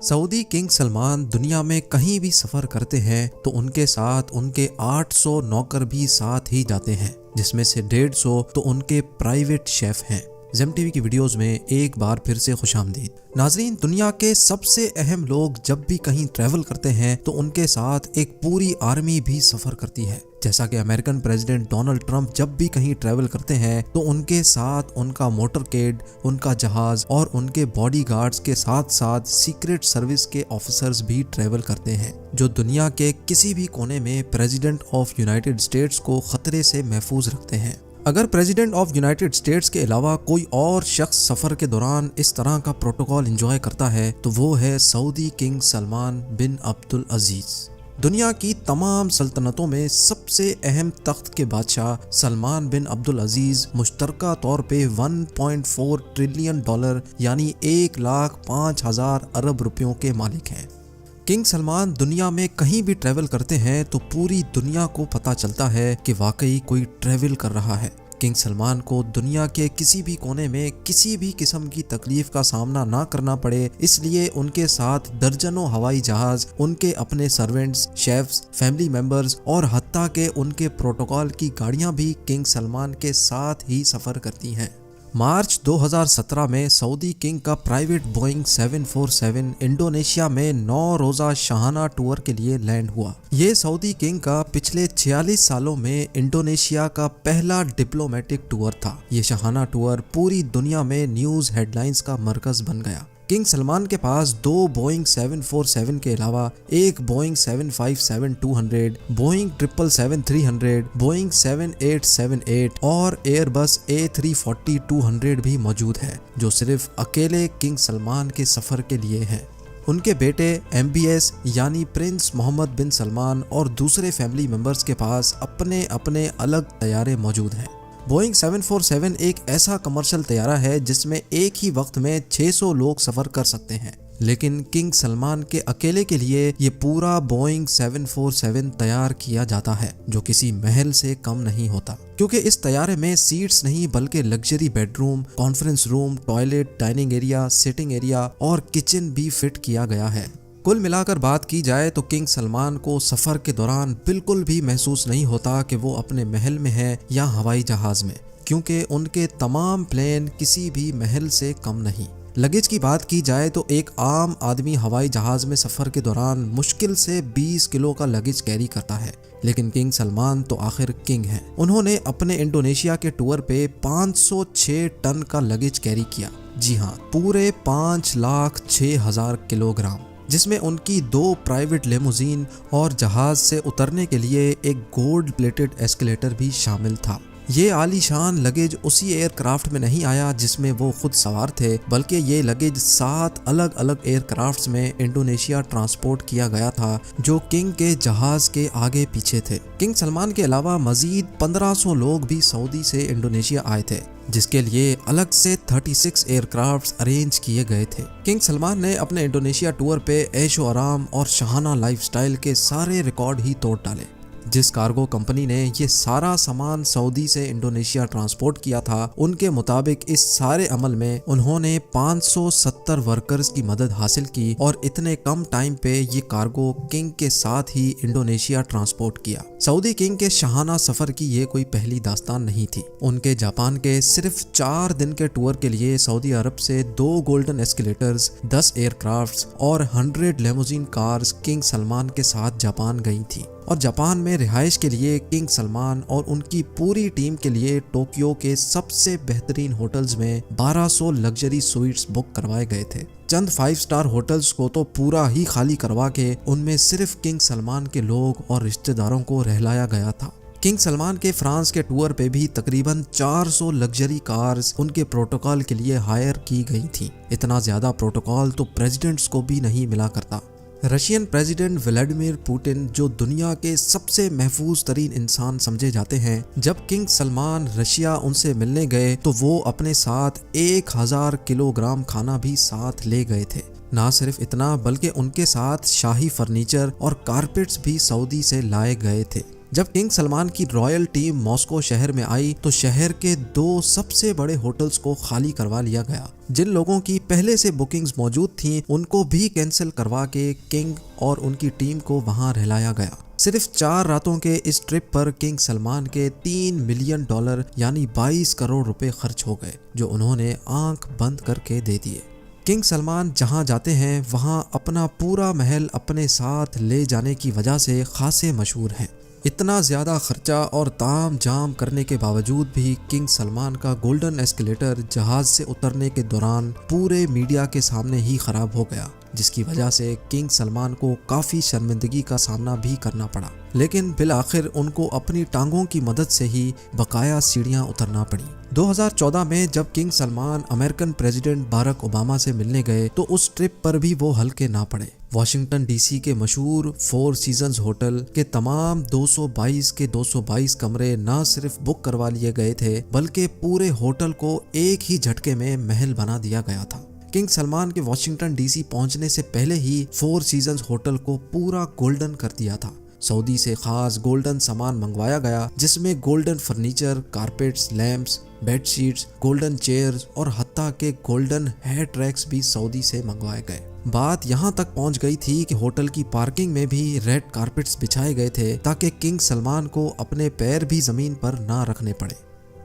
Saudi king Salman दुनिया में कहीं भी सफर करते हैं तो उनके साथ उनके 800 नौकर भी साथ ही जाते हैं, जिसमें से 150 तो उनके प्राइवेट शेफ हैं। ज़ेम टीवी की वीडियोस में एक बार फिर से खुशामदीद। नाजरीन, दुनिया के सबसे अहम लोग जब भी कहीं ट्रैवल करते हैं तो उनके साथ एक पूरी आर्मी भी सफर करती है। जैसा कि अमेरिकन प्रेसिडेंट डोनाल्ड ट्रंप जब भी कहीं ट्रैवल करते हैं तो उनके साथ उनका मोटरकेड, उनका जहाज और उनके बॉडीगार्ड्स के साथ साथ सीक्रेट सर्विस के ऑफिसर्स भी ट्रैवल करते हैं, जो दुनिया के किसी भी कोने में प्रेसिडेंट ऑफ यूनाइटेड स्टेट्स को खतरे से महफूज रखते हैं। अगर प्रेसिडेंट ऑफ यूनाइटेड स्टेट्स के अलावा कोई और शख्स सफर के दौरान इस तरह का प्रोटोकॉल एंजॉय करता है तो वो है सऊदी किंग सलमान बिन अब्दुल अजीज। दुनिया की तमाम सल्तनतों में सबसे अहम तख्त के बादशाह सलमान बिन अब्दुल अजीज मुश्तरका तौर पे 1.4 ट्रिलियन डॉलर यानी 1,05,000 अरब रुपयों के मालिक हैं। किंग सलमान दुनिया में कहीं भी ट्रैवल करते हैं तो पूरी दुनिया को पता चलता है कि वाकई कोई ट्रैवल कर रहा है। किंग सलमान को दुनिया के किसी भी कोने में किसी भी किस्म की तकलीफ का सामना ना करना पड़े, इसलिए उनके साथ दर्जनों हवाई जहाज, उनके अपने सर्वेंट्स, शेफ्स, फैमिली मेंबर्स और हत्ता के उनके प्रोटोकॉल की गाड़ियां भी किंग सलमान के साथ ही सफर करती हैं। मार्च 2017 में सऊदी किंग का प्राइवेट बोइंग 747 इंडोनेशिया में 9 रोजा शाहाना टूर के लिए लैंड हुआ। ये सऊदी किंग का पिछले 46 सालों में इंडोनेशिया का पहला डिप्लोमेटिक टूर था। ये शाहाना टूर पूरी दुनिया में न्यूज हेडलाइंस का मरकज बन गया। किंग सलमान के पास 2 बोइंग 747 के अलावा एक बोइंग 757-200, बोइंग 777-300, बोइंग 7878 और एयरबस A340-200 भी मौजूद है, जो सिर्फ अकेले किंग सलमान के सफर के लिए है। उनके बेटे MBS यानी प्रिंस मोहम्मद बिन सलमान और दूसरे फैमिली मेंबर्स के पास अपने अपने अलग तैयारे मौजूद हैं। बोइंग 747 एक ऐसा कमर्शियल तैयारा है जिसमें एक ही वक्त में 600 लोग सफर कर सकते हैं, लेकिन किंग सलमान के अकेले के लिए ये पूरा बोइंग 747 तैयार किया जाता है, जो किसी महल से कम नहीं होता, क्योंकि इस तैयारे में सीट्स नहीं बल्कि luxury bedroom, conference room, toilet, dining area, sitting area और किचन भी फिट किया गया है। कुल मिलाकर बात की जाए तो किंग सलमान को सफर के दौरान बिल्कुल भी महसूस नहीं होता कि वो अपने महल में है या हवाई जहाज में, क्योंकि उनके तमाम प्लेन किसी भी महल से कम नहीं। लगेज की बात की जाए तो एक आम आदमी हवाई जहाज में सफर के दौरान मुश्किल से 20 किलो का लगेज कैरी करता है, लेकिन किंग सलमान तो आखिर किंग हैं। उन्होंने अपने इंडोनेशिया के टूर पे 506 टन का लगेज कैरी किया। जी हाँ, पूरे 5,06,000 किलोग्राम, जिसमें उनकी 2 प्राइवेट लेमोजीन और जहाज से उतरने के लिए एक गोल्ड प्लेटेड एस्केलेटर भी शामिल था। ये आलीशान लगेज उसी एयरक्राफ्ट में नहीं आया जिसमें वो खुद सवार थे, बल्कि ये लगेज 7 अलग अलग एयरक्राफ्ट्स में इंडोनेशिया ट्रांसपोर्ट किया गया था, जो किंग के जहाज के आगे पीछे थे। किंग सलमान के अलावा मजीद 1500 लोग भी सऊदी से इंडोनेशिया आए थे, जिसके लिए अलग से 36 एयरक्राफ्ट्स अरेंज किए गए थे। किंग सलमान ने अपने इंडोनेशिया टूर पे ऐशो आराम और शाहाना लाइफस्टाइल के सारे रिकॉर्ड ही तोड़ डाले। जिस कार्गो कंपनी ने ये सारा सामान सऊदी से इंडोनेशिया ट्रांसपोर्ट किया था, उनके मुताबिक इस सारे अमल में उन्होंने 570 वर्कर्स की मदद हासिल की और इतने कम टाइम पे ये कार्गो किंग के साथ ही इंडोनेशिया ट्रांसपोर्ट किया। सऊदी किंग के शाहाना सफर की ये कोई पहली दास्तान नहीं थी। उनके जापान के सिर्फ 4 दिन के टूर के लिए सऊदी अरब से 2 गोल्डन एस्केलेटर्स, 10 एयरक्राफ्ट्स और 100 लेमोजीन कार्स किंग सलमान के साथ जापान गई थी, और जापान में रिहाइश के लिए किंग सलमान और उनकी पूरी टीम के लिए टोक्यो के सबसे बेहतरीन होटल्स में 1200 लग्जरी स्वीट्स बुक करवाए गए थे। चंद 5 स्टार होटल्स को तो पूरा ही खाली करवा के उनमें सिर्फ किंग सलमान के लोग और रिश्तेदारों को रहलाया गया था। किंग सलमान के फ्रांस के टूर पे भी तकरीबन 400 लग्जरी कार्स उनके प्रोटोकॉल के लिए हायर की गई थी। इतना ज्यादा प्रोटोकॉल तो प्रेसिडेंट्स को भी नहीं मिला करता। रशियन प्रेसिडेंट व्लादिमीर पुतिन, जो दुनिया के सबसे महफूज तरीन इंसान समझे जाते हैं, जब किंग सलमान रशिया उनसे मिलने गए तो वो अपने साथ 1000 किलोग्राम खाना भी साथ ले गए थे। ना सिर्फ इतना बल्कि उनके साथ शाही फर्नीचर और कारपेट्स भी सऊदी से लाए गए थे। जब किंग सलमान की रॉयल टीम मॉस्को शहर में आई तो शहर के 2 सबसे बड़े होटल्स को खाली करवा लिया गया। जिन लोगों की पहले से बुकिंग्स मौजूद थीं उनको भी कैंसिल करवा के किंग और उनकी टीम को वहां रहलाया गया। सिर्फ 4 रातों के इस ट्रिप पर किंग सलमान के $3 मिलियन यानी 22 करोड़ रुपए खर्च हो गए, जो उन्होंने आंख बंद करके दे दिए। किंग सलमान जहां जाते हैं वहां अपना पूरा महल अपने साथ ले जाने की वजह से खासे मशहूर हैं। इतना ज़्यादा खर्चा और ताम झाम करने के बावजूद भी किंग सलमान का गोल्डन एस्केलेटर जहाज से उतरने के दौरान पूरे मीडिया के सामने ही खराब हो गया, जिसकी वजह से किंग सलमान को काफ़ी शर्मिंदगी का सामना भी करना पड़ा। लेकिन बिल आखिर उनको अपनी टांगों की मदद से ही बकाया सीढ़ियां उतरना पड़ी। 2014 में जब किंग सलमान अमेरिकन प्रेसिडेंट बारक ओबामा से मिलने गए तो उस ट्रिप पर भी वो हल्के ना पड़े। वॉशिंगटन डीसी के मशहूर 4 सीजन्स होटल के तमाम 222 के 222 कमरे न सिर्फ बुक करवा लिए गए थे बल्कि पूरे होटल को एक ही झटके में महल बना दिया गया था। किंग सलमान के वॉशिंगटन डीसी पहुंचने से पहले ही 4 सीजन्स होटल को पूरा गोल्डन कर दिया था। सऊदी से खास गोल्डन सामान मंगवाया गया जिसमें golden furniture, carpets, lamps, bedsheets, golden chairs और हत्ता के गोल्डन हेयर ट्रैक्स भी सऊदी से मंगवाए गए। बात यहाँ तक पहुँच गई थी कि होटल की पार्किंग में भी रेड कारपेट्स बिछाए गए थे ताकि किंग सलमान को अपने पैर भी जमीन पर ना रखने पड़े।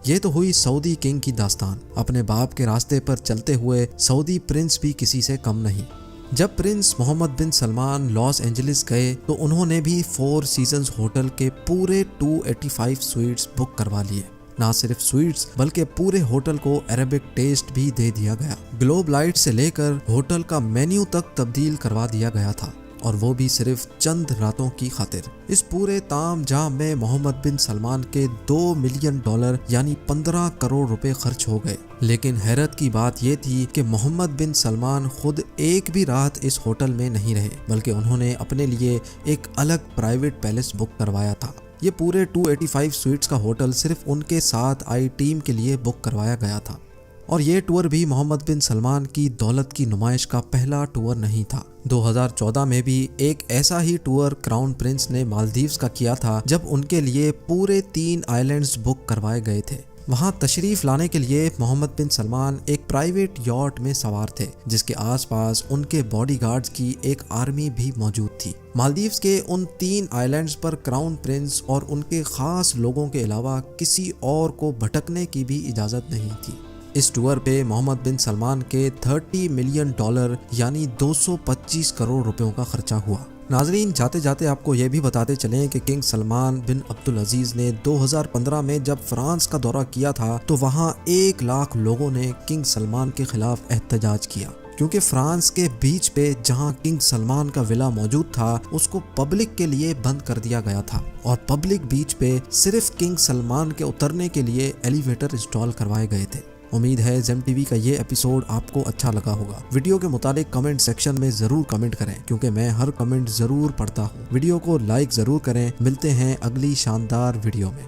ये तो हुई सऊदी किंग की दास्तान। अपने बाप के रास्ते पर चलते हुए सऊदी प्रिंस भी किसी से कम नहीं। जब प्रिंस मोहम्मद बिन सलमान लॉस एंजलिस गए तो उन्होंने भी 4 सीजन्स होटल के पूरे 285 स्वीट्स बुक करवा लिए। ना सिर्फ स्वीट्स बल्कि पूरे होटल को अरेबिक टेस्ट भी दे दिया गया। ग्लोब लाइट से लेकर होटल का मेन्यू तक तब्दील करवा दिया गया था, और वो भी सिर्फ चंद रातों की खातिर। इस पूरे ताम झाम में मोहम्मद बिन सलमान के $2 मिलियन यानी 15 करोड़ रुपए खर्च हो गए। लेकिन हैरत की बात यह थी कि मोहम्मद बिन सलमान खुद एक भी रात इस होटल में नहीं रहे, बल्कि उन्होंने अपने लिए एक अलग प्राइवेट पैलेस बुक करवाया था। ये पूरे 285 स्वीट्स का होटल सिर्फ उनके साथ आई टीम के लिए बुक करवाया गया था। और ये टूर भी मोहम्मद बिन सलमान की दौलत की नुमाइश का पहला टूर नहीं था। 2014 में भी एक ऐसा ही टूर क्राउन प्रिंस ने मालदीव्स का किया था, जब उनके लिए पूरे 3 आइलैंड्स बुक करवाए गए थे। वहां तशरीफ लाने के लिए मोहम्मद बिन सलमान एक प्राइवेट यॉट में सवार थे, जिसके आसपास उनके बॉडीगार्ड्स की एक आर्मी भी मौजूद थी। मालदीव्स के उन 3 आइलैंड्स पर क्राउन प्रिंस और उनके खास लोगों के अलावा किसी और को भटकने की भी इजाजत नहीं थी। इस टूर पे मोहम्मद बिन सलमान के $30 मिलियन यानी 225 करोड़ रुपयों का खर्चा हुआ। नाजरीन, जाते जाते आपको ये भी बताते चलें कि किंग सलमान बिन अब्दुल अजीज ने 2015 में जब फ्रांस का दौरा किया था तो वहाँ 1 लाख लोगों ने किंग सलमान के खिलाफ एहतजाज किया, क्योंकि फ्रांस के बीच पे जहां किंग सलमान का विला मौजूद था उसको पब्लिक के लिए बंद कर दिया गया था, और पब्लिक बीच पे सिर्फ किंग सलमान के उतरने के लिए एलिवेटर इंस्टॉल करवाए गए थे। उम्मीद है जेम टीवी का ये एपिसोड आपको अच्छा लगा होगा। वीडियो के मुतालिक कमेंट सेक्शन में जरूर कमेंट करें, क्योंकि मैं हर कमेंट जरूर पढ़ता हूँ। वीडियो को लाइक जरूर करें। मिलते हैं अगली शानदार वीडियो में।